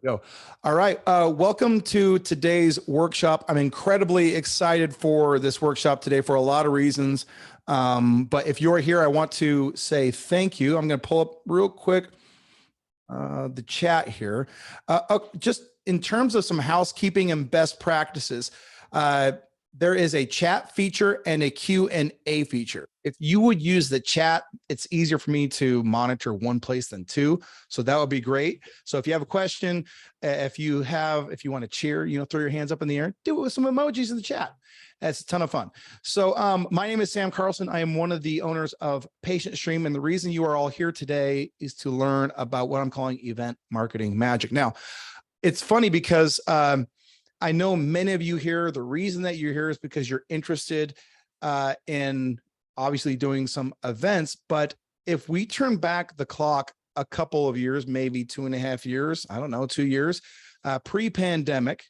Go. All right. Welcome to today's workshop. I'm incredibly excited for this workshop today for a lot of reasons. But if you're here, I want to say thank you. I'm going to pull up real quick the chat here. Just in terms of some housekeeping and best practices, there is a chat feature and a Q&A feature. If you would use the chat, it's easier for me to monitor one place than two. So that would be great. So if you have a question, if you want to cheer, throw your hands up in the air, do it with some emojis in the chat. That's a ton of fun. So my name is Sam Carlson. I am one of the owners of PatientStream. And the reason you are all here today is to learn about what I'm calling event marketing magic. Now, it's funny because I know many of you here, the reason that you're here is because you're interested in obviously doing some events. But if we turn back the clock a couple of years, maybe 2.5 years, I don't know, 2 years, pre-pandemic,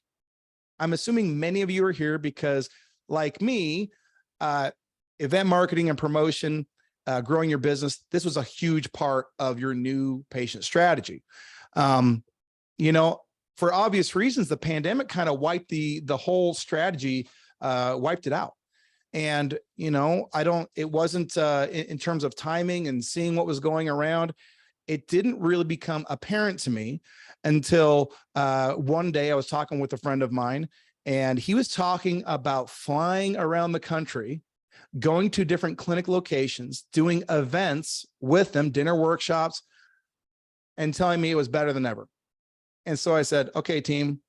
I'm assuming many of you are here because, like me, event marketing and promotion, growing your business, this was a huge part of your new patient strategy. For obvious reasons, the pandemic kind of wiped the whole strategy, wiped it out. And, it wasn't in terms of timing and seeing what was going around. It didn't really become apparent to me until one day I was talking with a friend of mine, and he was talking about flying around the country, going to different clinic locations, doing events with them, dinner workshops, and telling me it was better than ever. And so I said, okay, team,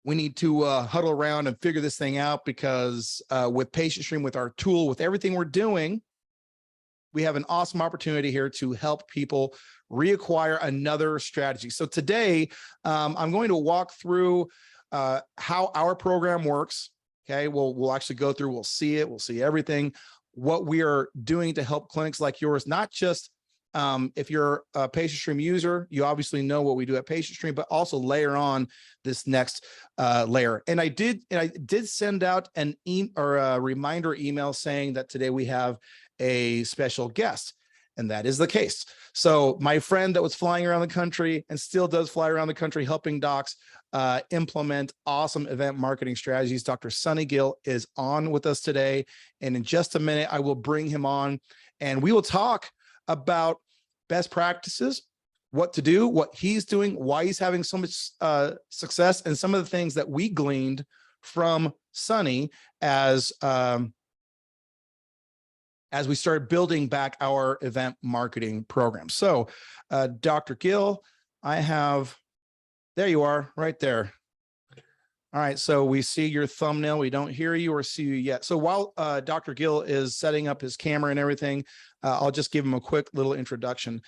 we need to huddle around and figure this thing out because with PatientStream, with our tool, with everything we're doing, we have an awesome opportunity here to help people reacquire another strategy. So today, I'm going to walk through how our program works. Okay, we'll actually go through, we'll see it, we'll see everything, what we are doing to help clinics like yours, not just if you're a PatientStream user, you obviously know what we do at PatientStream, but also layer on this next layer. And I did send out a reminder email saying that today we have a special guest, and that is the case. So my friend that was flying around the country and still does fly around the country helping docs implement awesome event marketing strategies, Dr. Sunny Gill is on with us today. And in just a minute, I will bring him on and we will talk about best practices, what to do, what he's doing, why he's having so much success, and some of the things that we gleaned from Sunny as we started building back our event marketing program. So Dr. Gill, there you are right there. All right, so we see your thumbnail. We don't hear you or see you yet. So while Dr. Gill is setting up his camera and everything, I'll just give him a quick little introduction.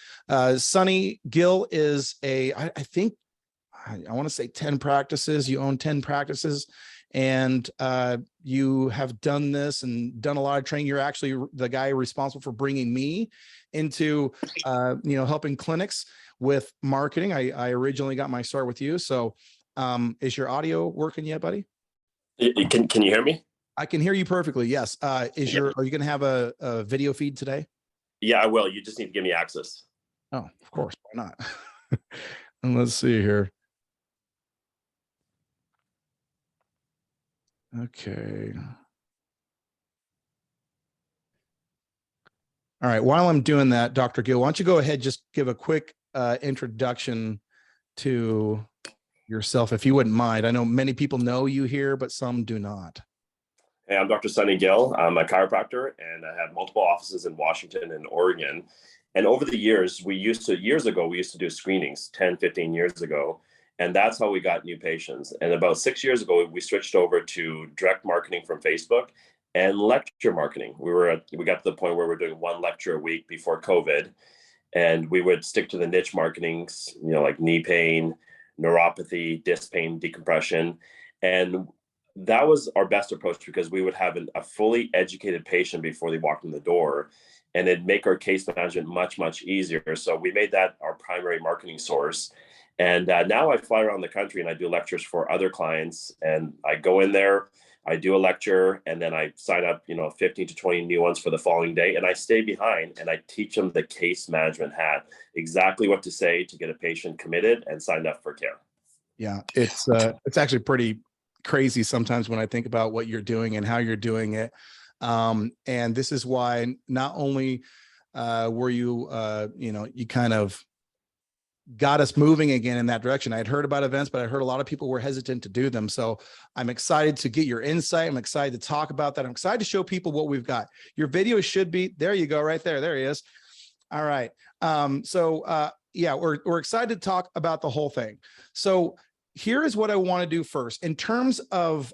Sunny Gill is I think, I want to say 10 practices. You own 10 practices, and you have done this and done a lot of training. You're actually the guy responsible for bringing me into, helping clinics with marketing. I originally got my start with you. So is your audio working yet, buddy? Can you hear me? I can hear you perfectly. Yes. Are you going to have a video feed today? Yeah, I will. You just need to give me access. Oh, of course. Why not? And let's see here. Okay. All right. While I'm doing that, Dr. Gill, why don't you go ahead, just give a quick introduction to yourself, if you wouldn't mind. I know many people know you here, but some do not. Hey, I'm Dr. Sunny Gill. I'm a chiropractor, and I have multiple offices in Washington and Oregon. And over the years, years ago, we used to do screenings 10, 15 years ago. And that's how we got new patients. And about 6 years ago, we switched over to direct marketing from Facebook and lecture marketing. We got to the point where we're doing one lecture a week before COVID. And we would stick to the niche marketings, like knee pain, neuropathy, disc pain, decompression. And that was our best approach because we would have a fully educated patient before they walked in the door, and it'd make our case management much, much easier. So we made that our primary marketing source. And now I fly around the country and I do lectures for other clients, and I go in there, I do a lecture, and then I sign up, 15 to 20 new ones for the following day. And I stay behind and I teach them the case management hat, exactly what to say to get a patient committed and signed up for care. Yeah, it's actually pretty crazy sometimes when I think about what you're doing and how you're doing it. And this is why not only were you you kind of got us moving again in that direction. I had heard about events, but I heard a lot of people were hesitant to do them. So I'm excited to get your insight. I'm excited to talk about that. I'm excited to show people what we've got. Your video should be, there you go, right there. There he is. All right. Yeah, we're excited to talk about the whole thing. So here is what I want to do first. In terms of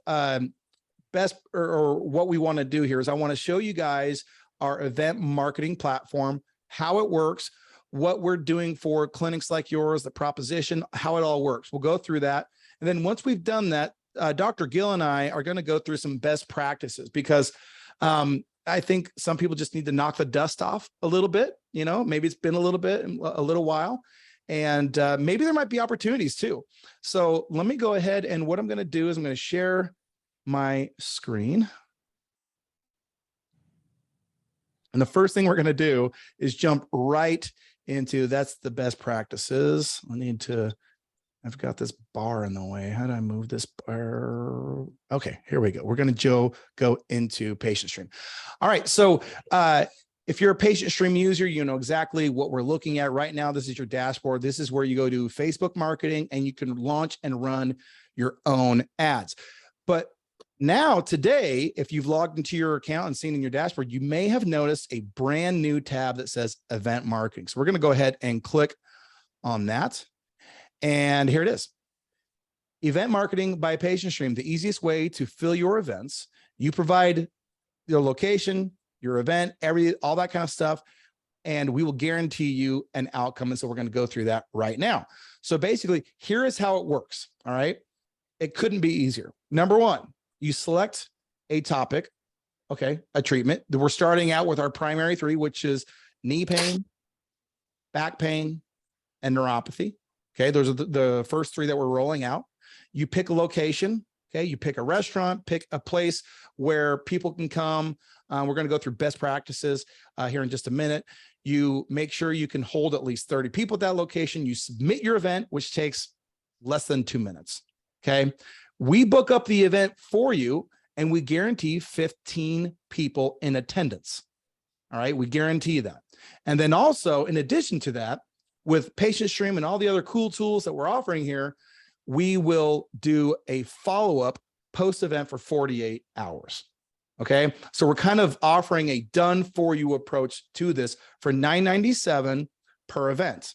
best or what we want to do here is I want to show you guys our event marketing platform, how it works, what we're doing for clinics like yours, the proposition, how it all works. We'll go through that. And then once we've done that, Dr. Gill and I are going to go through some best practices because I think some people just need to knock the dust off a little bit. You know, maybe it's been a little while, and maybe there might be opportunities too. So let me go ahead, and what I'm going to do is I'm going to share my screen. And the first thing we're going to do is jump right into, that's the best practices. I've got this bar in the way. How do I move this bar? Okay, here we go. We're going to go into Patient Stream. All right, so if you're a Patient Stream user, you know exactly what we're looking at right now. This is your dashboard. This is where you go to Facebook marketing and you can launch and run your own ads. But now today, if you've logged into your account and seen in your dashboard, you may have noticed a brand new tab that says event marketing. So we're going to go ahead and click on that. And here it is. Event marketing by Patient Stream, the easiest way to fill your events. You provide your location, your event, all that kind of stuff, and we will guarantee you an outcome. And so we're going to go through that right now. So basically, here is how it works. All right. It couldn't be easier. Number one, you select a topic, okay, a treatment. We're starting out with our primary three, which is knee pain, back pain, and neuropathy. Okay, those are the first three that we're rolling out. You pick a location, okay, you pick a restaurant, pick a place where people can come. We're going to go through best practices here in just a minute. You make sure you can hold at least 30 people at that location. You submit your event, which takes less than 2 minutes, okay? We book up the event for you and we guarantee 15 people in attendance. All right, we guarantee that. And then also, in addition to that, with Patient Stream and all the other cool tools that we're offering here, we will do a follow-up post-event for 48 hours. Okay, so we're kind of offering a done-for-you approach to this for $9.97 per event.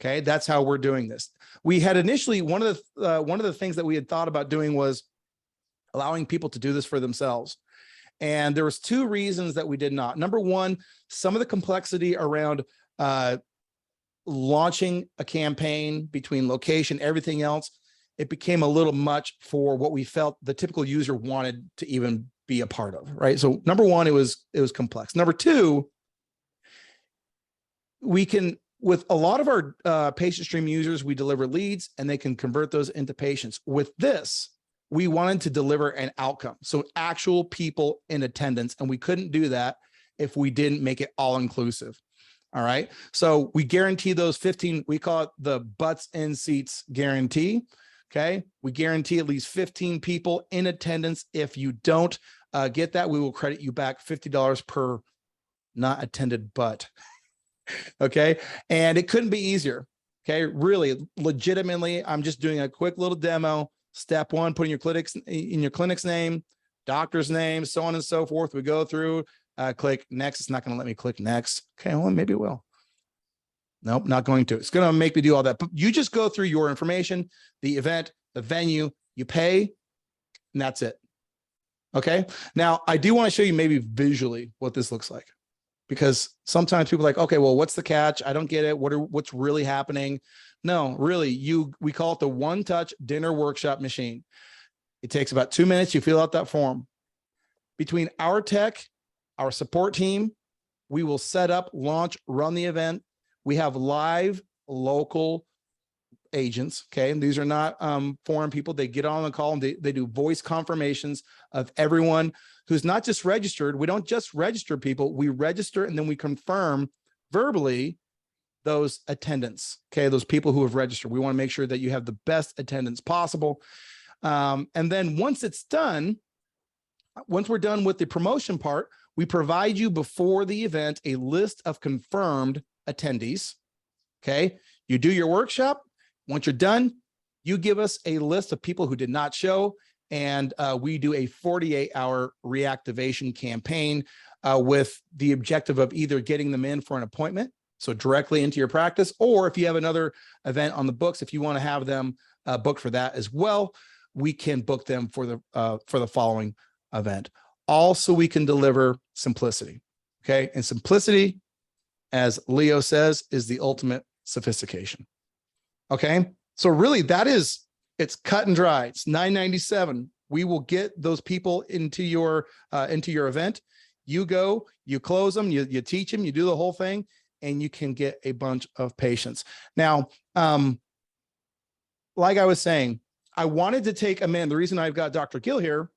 Okay, that's how we're doing this. We had initially one of the things that we had thought about doing was allowing people to do this for themselves. And there was two reasons that we did not. Number one, some of the complexity around launching a campaign between location, everything else, it became a little much for what we felt the typical user wanted to even be a part of, right? So number one, it was complex. Number two, we can, with a lot of our Patient Stream users, we deliver leads and they can convert those into patients. With this, we wanted to deliver an outcome. So actual people in attendance, and we couldn't do that if we didn't make it all inclusive. All right. So we guarantee those 15, we call it the butts in seats guarantee. Okay. We guarantee at least 15 people in attendance. If you don't get that, we will credit you back $50 per not attended butt. Okay. And it couldn't be easier. Okay. Really, legitimately, I'm just doing a quick little demo. Step one, putting your clinic's name, doctor's name, so on and so forth. We go through, click next. It's not going to let me click next. Okay. Well, maybe it will. Nope, not going to. It's going to make me do all that. But you just go through your information, the event, the venue, you pay, and that's it. Okay. Now, I do want to show you maybe visually what this looks like, because sometimes people are like, okay, well, what's the catch? I don't get it. What's really happening? No, really, we call it the one-touch dinner workshop machine. It takes about 2 minutes. You fill out that form. Between our tech, our support team, we will set up, launch, run the event. We have live local agents, okay? And these are not foreign people. They get on the call and they do voice confirmations of everyone who's not just registered. We don't just register people. We register and then we confirm verbally those attendants. Okay. Those people who have registered. We want to make sure that you have the best attendance possible. And then once it's done, once we're done with the promotion part, we provide you before the event a list of confirmed attendees. Okay. You do your workshop. Once you're done, you give us a list of people who did not show, and we do a 48-hour reactivation campaign with the objective of either getting them in for an appointment, so directly into your practice, or if you have another event on the books, if you want to have them booked for that as well, we can book them for the following event. Also, we can deliver simplicity. Okay. And simplicity, as Leo says, is the ultimate sophistication. Okay. So really it's cut and dry. It's $9.97. We will get those people into your event. You go, you close them, you teach them, you do the whole thing, and you can get a bunch of patients. Now, like I was saying, I wanted to take a minute. The reason I've got Dr. Gill here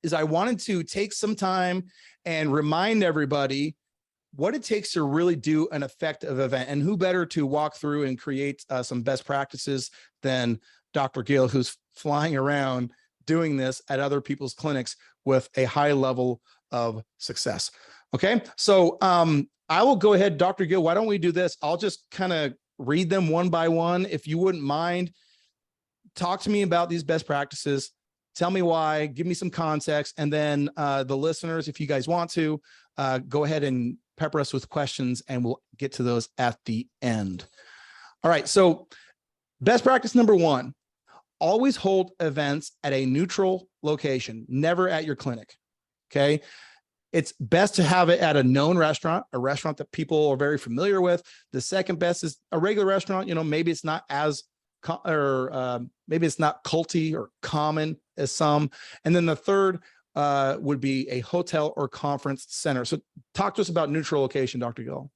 is I wanted to take some time and remind everybody what it takes to really do an effective event, and who better to walk through and create some best practices than Dr. Gill, who's flying around doing this at other people's clinics with a high level of success. Okay. So I will go ahead, Dr. Gill, why don't we do this? I'll just kind of read them one by one. If you wouldn't mind, talk to me about these best practices. Tell me why, give me some context. And then the listeners, if you guys want to, go ahead and pepper us with questions, and we'll get to those at the end. All right. So best practice number one, always hold events at a neutral location, never at your clinic. Okay. It's best to have it at a known restaurant, a restaurant that people are very familiar with. The second best is a regular restaurant. Maybe it's not as, maybe it's not culty or common as some. And then the third would be a hotel or conference center. So talk to us about neutral location, Dr. Gill.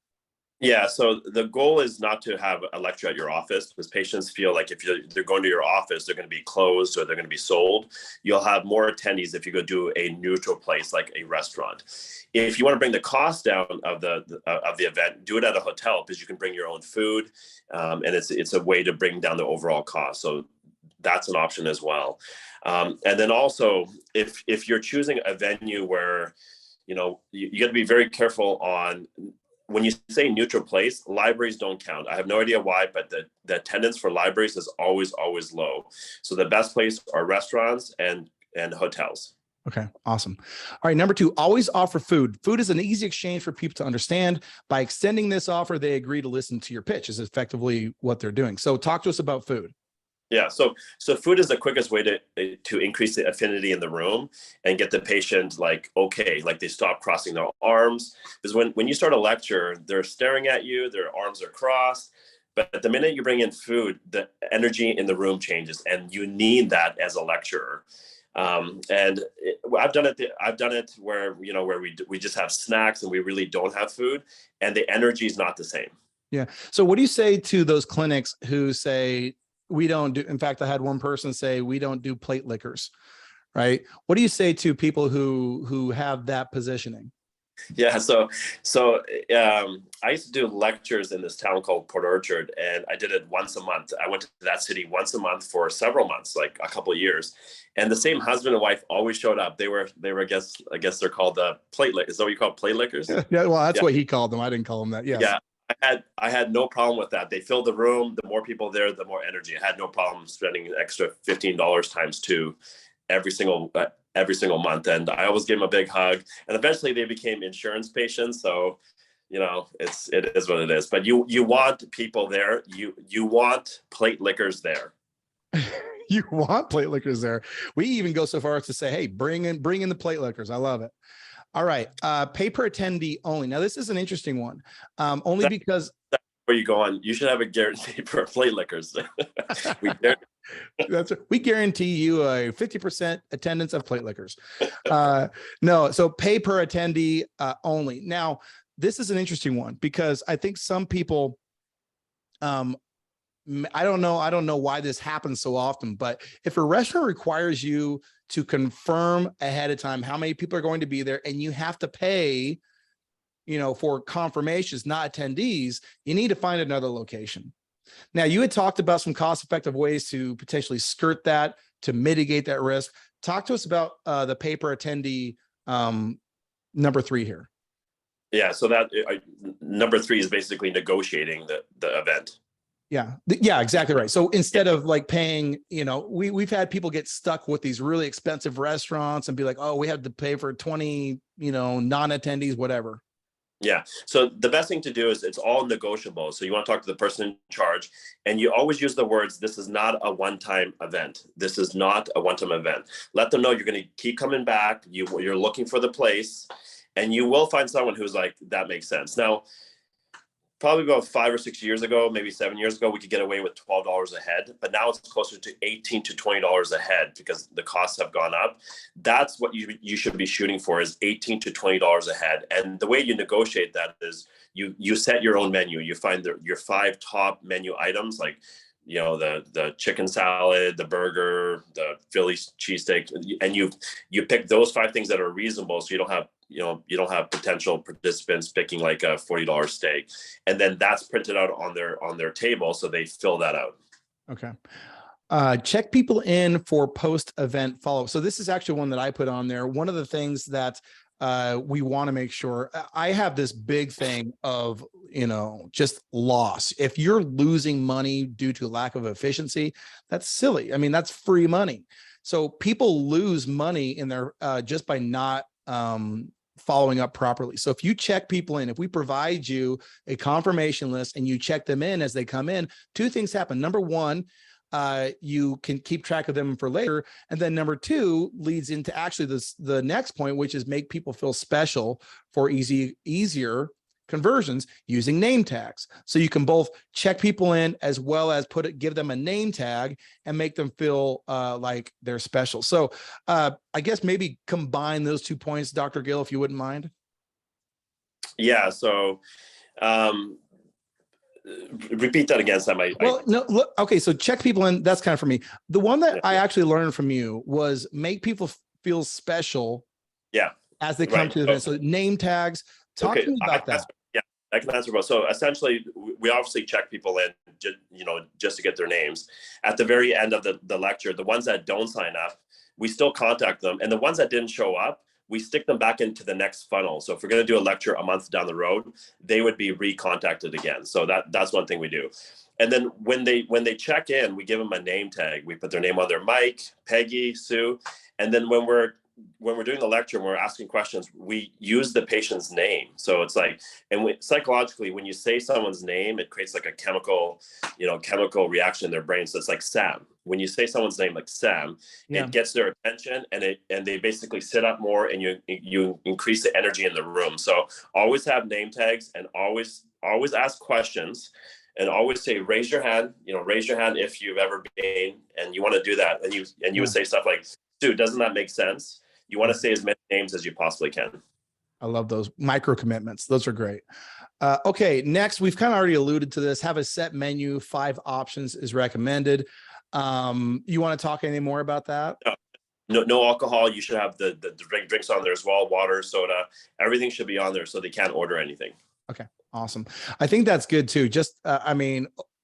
Yeah, so the goal is not to have a lecture at your office, because patients feel like if they're going to your office, they're going to be closed or they're going to be sold. You'll have more attendees if you go do a neutral place like a restaurant. If you want to bring the cost down of the event, do it at a hotel, because you can bring your own food, and it's a way to bring down the overall cost. So that's an option as well. And then also, if you're choosing a venue where, you got to be very careful on, when you say neutral place, libraries don't count. I have no idea why, but the attendance for libraries is always low. So the best place are restaurants and hotels. Okay, awesome. All right, number two, always offer food. Food is an easy exchange for people to understand. By extending this offer, they agree to listen to your pitch, is effectively what they're doing. So talk to us about food. Yeah, so food is the quickest way to increase the affinity in the room and get the patient like they stop crossing their arms. Because when you start a lecture, they're staring at you, their arms are crossed. But the minute you bring in food, the energy in the room changes, and you need that as a lecturer. And I've done it where we just have snacks and we really don't have food, and the energy is not the same. Yeah. So what do you say to those clinics who say, we don't do, in fact, I had one person say, we don't do plate liquors, right? What do you say to people who have that positioning? Yeah, so I used to do lectures in this town called Port Orchard, and I did it once a month. I went to that city once a month for several months, like a couple of years. And the same husband and wife always showed up. They were I guess they're called plate lickers. Is that what you call plate lickers? Yeah, well, that's what he called them. I didn't call them that. Yes. Yeah. I had no problem with that. They filled the room. The more people there, the more energy. I had no problem spending an extra $15 times 2 every single month. And I always gave them a big hug. And eventually they became insurance patients. So, it is what it is. But you want people there. You want plate lickers there. You want plate lickers there. We even go so far as to say, hey, bring in the plate lickers. I love it. All right. Pay per attendee only. Now, this is an interesting one. Because that's where you go on. You should have a guarantee for plate liquors. We guarantee you a 50% attendance of plate liquors. No, so pay per attendee only. Now, this is an interesting one because I think some people, I don't know why this happens so often, but if a restaurant requires you to confirm ahead of time how many people are going to be there, and you have to pay, for confirmations, not attendees, you need to find another location. Now, you had talked about some cost-effective ways to potentially skirt that, to mitigate that risk. Talk to us about the paper attendee number 3 here. Yeah, so that number 3 is basically negotiating the event. Yeah, exactly right. So instead of like paying, we've had people get stuck with these really expensive restaurants and be like, oh, we had to pay for 20, non-attendees, whatever. Yeah. So the best thing to do is it's all negotiable. So you want to talk to the person in charge, and you always use the words, this is not a one-time event. This is not a one-time event. Let them know you're going to keep coming back. You're looking for the place, and you will find someone who's like, that makes sense. Now, probably about 5 or 6 years ago, maybe 7 years ago, we could get away with $12 a head, but now it's closer to $18 to $20 a head because the costs have gone up. That's what you should be shooting for, is $18 to $20 a head. And the way you negotiate that is you set your own menu. You find your 5 top menu items, like the chicken salad, the burger, the Philly cheesesteak, and you pick those 5 things that are reasonable, so you don't have potential participants picking like a $40 steak, and then that's printed out on their table, so they fill that out. Okay. Check people in for post-event follow-up. So this is actually one that I put on there. One of the things that we want to make sure, I have this big thing of, just loss. If you're losing money due to lack of efficiency, that's silly. I mean, that's free money. So people lose money in their, just by not, following up properly. So if you check people in, if we provide you a confirmation list and you check them in as they come in, 2 things happen. Number 1, you can keep track of them for later. And then number 2 leads into actually the next point, which is make people feel special for easier conversions using name tags. So you can both check people in as well as give them a name tag and make them feel like they're special. So I guess maybe combine those 2 points, Dr. Gill, if you wouldn't mind. Yeah. So repeat that again, Sam. Okay. So check people in. That's kind of for me. The one that I actually learned from you was make people feel special. Yeah. As they come to the event. So name tags. Talk to me about that. I can answer both. So essentially, we obviously check people in, just to get their names. At the very end of the lecture, the ones that don't sign up, we still contact them. And the ones that didn't show up, we stick them back into the next funnel. So if we're going to do a lecture a month down the road, they would be recontacted again. So that's one thing we do. And then when they check in, we give them a name tag. We put their name on their Mike, Peggy, Sue. And then when we're doing the lecture and we're asking questions, we use the patient's name. So it's like, psychologically, when you say someone's name, it creates like a chemical reaction in their brain. So it's like Sam. When you say someone's name, like Sam, It gets their attention, and they basically sit up more, and you increase the energy in the room. So always have name tags, and always ask questions. And always say, raise your hand if you've ever been, and you want to do that. And you would say stuff like, dude, doesn't that make sense? You want to say as many names as you possibly can. I love those micro commitments. Those are great. Okay, next, we've kind of already alluded to this. Have a set menu, 5 options is recommended. You want to talk any more about that? No alcohol. You should have the drinks on there as well, water, soda. Everything should be on there so they can't order anything. Okay, awesome. I think that's good too. Just,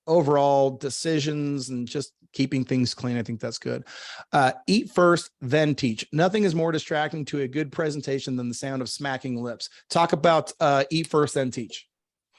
overall decisions and just keeping things clean. I think that's good. Eat first, then teach. Nothing is more distracting to a good presentation than the sound of smacking lips. Talk about eat first, then teach.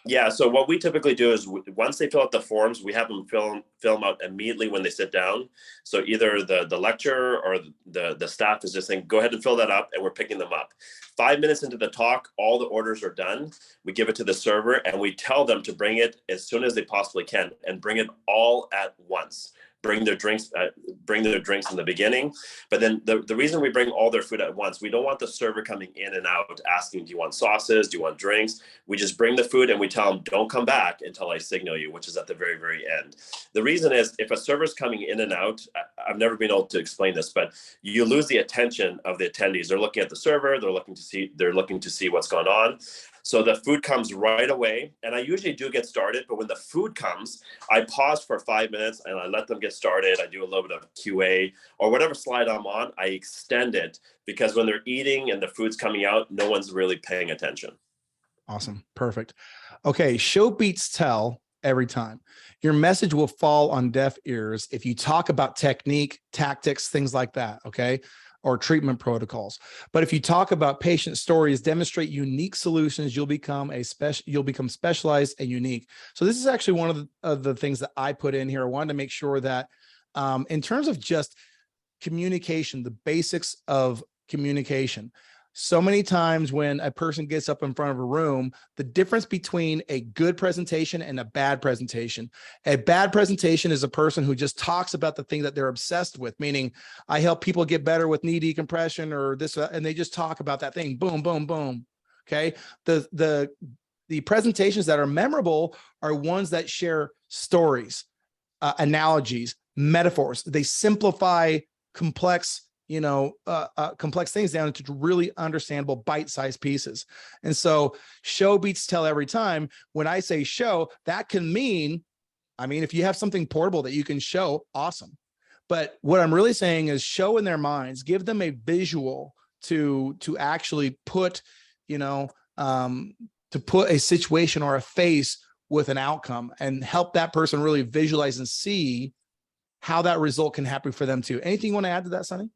Yeah. So what we typically do is once they fill out the forms, we have them fill them out immediately when they sit down. So either the lecturer or the staff is just saying, go ahead and fill that up, and we're picking them up. 5 minutes into the talk, all the orders are done. We give it to the server, and we tell them to bring it as soon as they possibly can, and bring it all at once. Bring their drinks in the beginning. But then the reason we bring all their food at once, we don't want the server coming in and out asking, do you want sauces? Do you want drinks? We just bring the food, and we tell them, don't come back until I signal you, which is at the very, very end. The reason is, if a server's coming in and out, I've never been able to explain this, but you lose the attention of the attendees. They're looking at the server. They're looking to see what's going on. So the food comes right away, and I usually do get started, but when the food comes, I pause for 5 minutes and I let them get started. I do a little bit of QA, or whatever slide I'm on, I extend it, because when they're eating and the food's coming out, no one's really paying attention. Awesome. Perfect. Okay. Show beats tell every time. Your message will fall on deaf ears if you talk about technique, tactics, things like that. Okay. Or treatment protocols. But if you talk about patient stories, demonstrate unique solutions, you'll become specialized and unique. So this is actually one of the things that I put in here. I wanted to make sure that in terms of just communication, the basics of communication. So many times when a person gets up in front of a room, the difference between a good presentation and a bad presentation. A bad presentation is a person who just talks about the thing that they're obsessed with, meaning I help people get better with knee decompression or this, and they just talk about that thing, boom, boom, boom. Okay. The presentations that are memorable are ones that share stories, analogies, metaphors. They simplify complex complex things down into really understandable bite-sized pieces. And so show beats tell every time. When I say show, that can mean, if you have something portable that you can show, awesome. But what I'm really saying is show in their minds, give them a visual to actually put, to put a situation or a face with an outcome and help that person really visualize and see how that result can happen for them too. Anything you want to add to that, Sonny?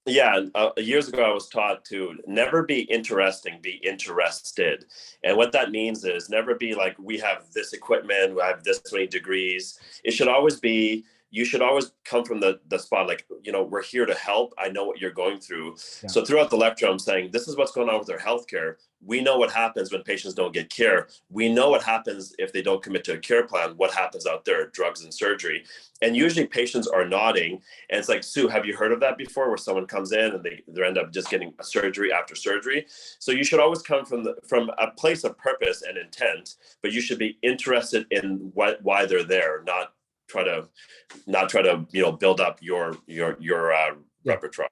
Yeah, years ago I was taught to never be interesting, be interested. And what that means is never be like, we have this equipment, we have this many degrees. It should always be, you should always come from the spot like, we're here to help. I know what you're going through. Yeah. So throughout the lecture, I'm saying, this is what's going on with our healthcare. We know what happens when patients don't get care. We know what happens if they don't commit to a care plan, what happens out there, drugs and surgery. And usually patients are nodding. And it's like, Sue, have you heard of that before, where someone comes in and they end up just getting a surgery after surgery? So you should always come from a place of purpose and intent, but you should be interested in why they're there, not try to build up your repertoire.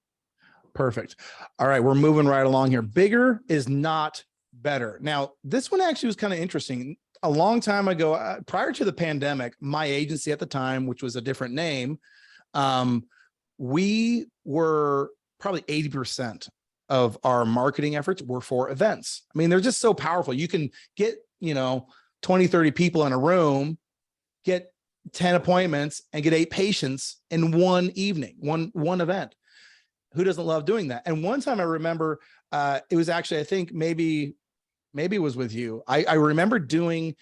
Perfect. All right, we're moving right along here. Bigger is not better. Now, this one actually was kind of interesting. A long time ago, prior to the pandemic, my agency at the time, which was a different name, we were probably 80% of our marketing efforts were for events. They're just so powerful. You can get, 20, 30 people in a room, get 10 appointments and get 8 patients in one evening, one event. Who doesn't love doing that? And one time I remember, it was actually, I think maybe it was with you. I remember doing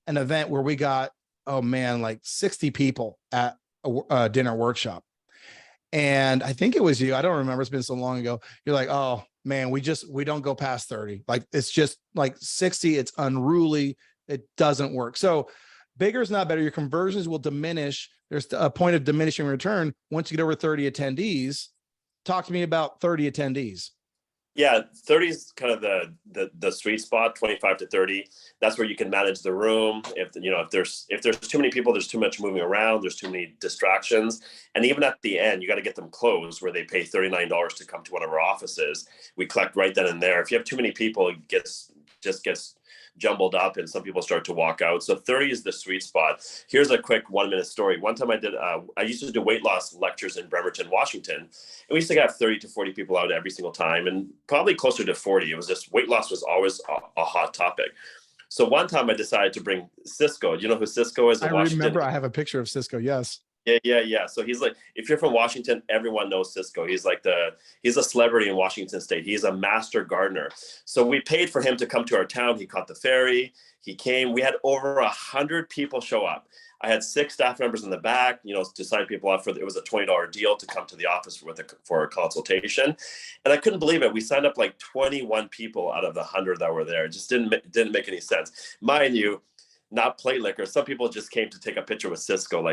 an event where we got, like 60 people at a dinner workshop. And I think it was you. I don't remember. It's been so long ago. You're like, oh man, we don't go past 30. Like, it's just like 60. It's unruly. It doesn't work. So bigger is not better. Your conversions will diminish. There's a point of diminishing return once you get over 30 attendees. Talk to me about 30 attendees. Yeah, 30 is kind of the sweet spot. 25 to 30. That's where you can manage the room. If there's too many people, there's too much moving around. There's too many distractions. And even at the end, you got to get them closed where they pay $39 to come to one of our offices. We collect right then and there. If you have too many people, it gets jumbled up and some people start to walk out. So 30 is the sweet spot. Here's a quick 1-minute story. One time I used to do weight loss lectures in Bremerton, Washington. And we used to have 30 to 40 people out every single time, and probably closer to 40. It was just, weight loss was always a hot topic. So one time I decided to bring Cisco. Do you know who Cisco is in Washington? I remember, I have a picture of Cisco. Yes. Yeah. So he's like, if you're from Washington, everyone knows Cisco. He's a celebrity in Washington State. He's a master gardener. So we paid for him to come to our town. He caught the ferry. He came. We had over 100 people show up. I had 6 staff members in the back, to sign people up it was a $20 deal to come to the office for a consultation. And I couldn't believe it. We signed up like 21 people out of the 100 that were there. It just didn't make any sense. Mind you, not plate liquor. Some people just came to take a picture with Cisco.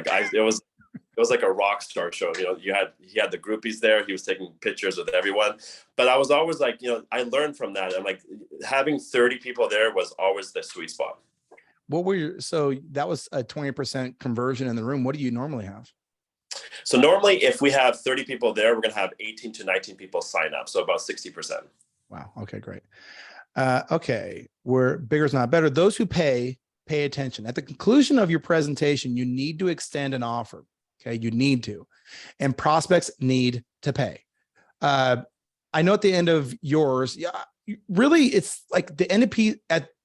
It was like a rock star show. He had the groupies there. He was taking pictures with everyone. But I was always like, I learned from that. I'm like, having 30 people there was always the sweet spot. So that was a 20% conversion in the room. What do you normally have? So normally if we have 30 people there, we're going to have 18 to 19 people sign up. So about 60%. Wow. Okay, great. Okay. Where bigger is not better. Those who pay attention. At the conclusion of your presentation, you need to extend an offer. Okay, you need to, and prospects need to pay. I know at the end of yours, really, it's like the end of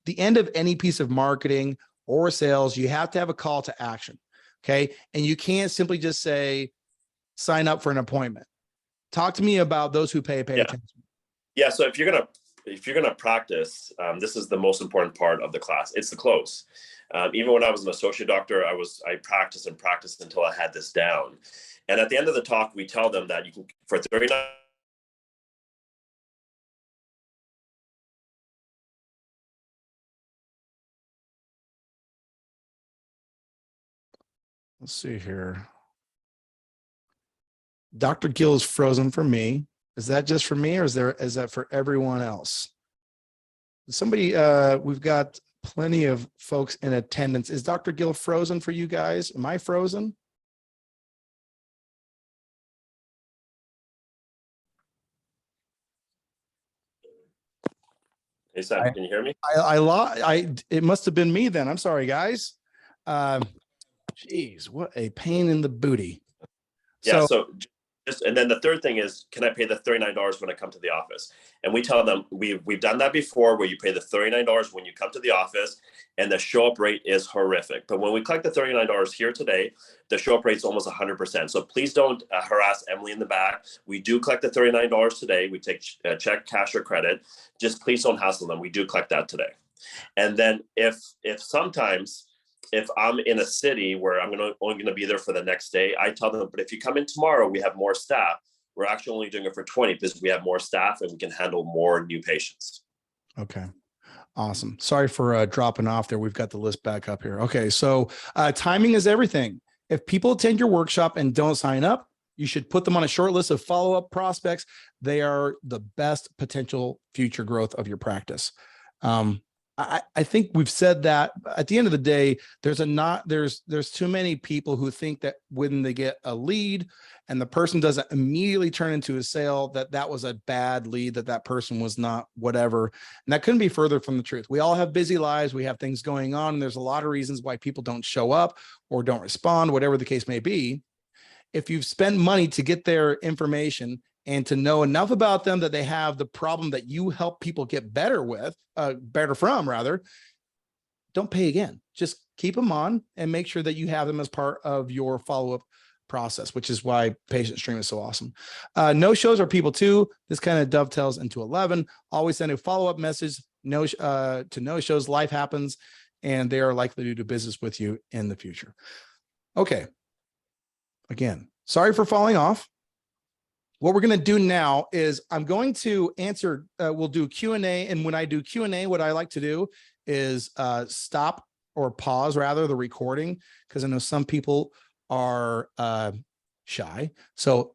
the end of any piece of marketing or sales, you have to have a call to action. Okay. And you can't simply just say, sign up for an appointment. Talk to me about those who pay Yeah. attention. Yeah. So if you're gonna practice, this is the most important part of the class. It's the close. Even when I was an associate doctor, I practiced and practiced until I had this down. And at the end of the talk, we tell them that you can, for 39. Let's see here. Dr. Gill is frozen for me. Is that just for me, or is that for everyone else? Somebody, we've got plenty of folks in attendance. Is Dr. Gill frozen for you guys? Am I frozen? Hey, Sam, can you hear me? It must have been me then. I'm sorry, guys. Geez, what a pain in the booty. Yeah. So just, and then the third thing is, can I pay the $39 when I come to the office? And we tell them we've done that before, where you pay the $39 when you come to the office, and the show up rate is horrific. But when we collect the $39 here today, the show up rate is almost 100%. So please don't harass Emily in the back. We do collect the $39 today. We take check, cash, or credit. Just please don't hassle them. We do collect that today. And then if sometimes, if I'm in a city where I'm only going to be there for the next day, I tell them, but if you come in tomorrow, we have more staff. We're actually only doing it for 20 because we have more staff and we can handle more new patients. Okay. Awesome. Sorry for dropping off there. We've got the list back up here. Okay. So timing is everything. If people attend your workshop and don't sign up, you should put them on a short list of follow-up prospects. They are the best potential future growth of your practice. I think we've said that. At the end of the day, there's too many people who think that when they get a lead and the person doesn't immediately turn into a sale, that was a bad lead, that person was not whatever. And that couldn't be further from the truth. We all have busy lives. We have things going on. And there's a lot of reasons why people don't show up or don't respond, whatever the case may be. If you've spent money to get their information and to know enough about them that they have the problem that you help people get better from, don't pay again. Just keep them on and make sure that you have them as part of your follow-up process, which is why Patient Stream is so awesome. No shows are people too. This kind of dovetails into 11. Always send a follow-up message. To no shows. Life happens, and they are likely to do business with you in the future. Okay. Again, sorry for falling off. What we're going to do now is I'm going to answer, we'll do Q&A. And when I do Q&A, what I like to do is stop or pause rather the recording, because I know some people are shy. So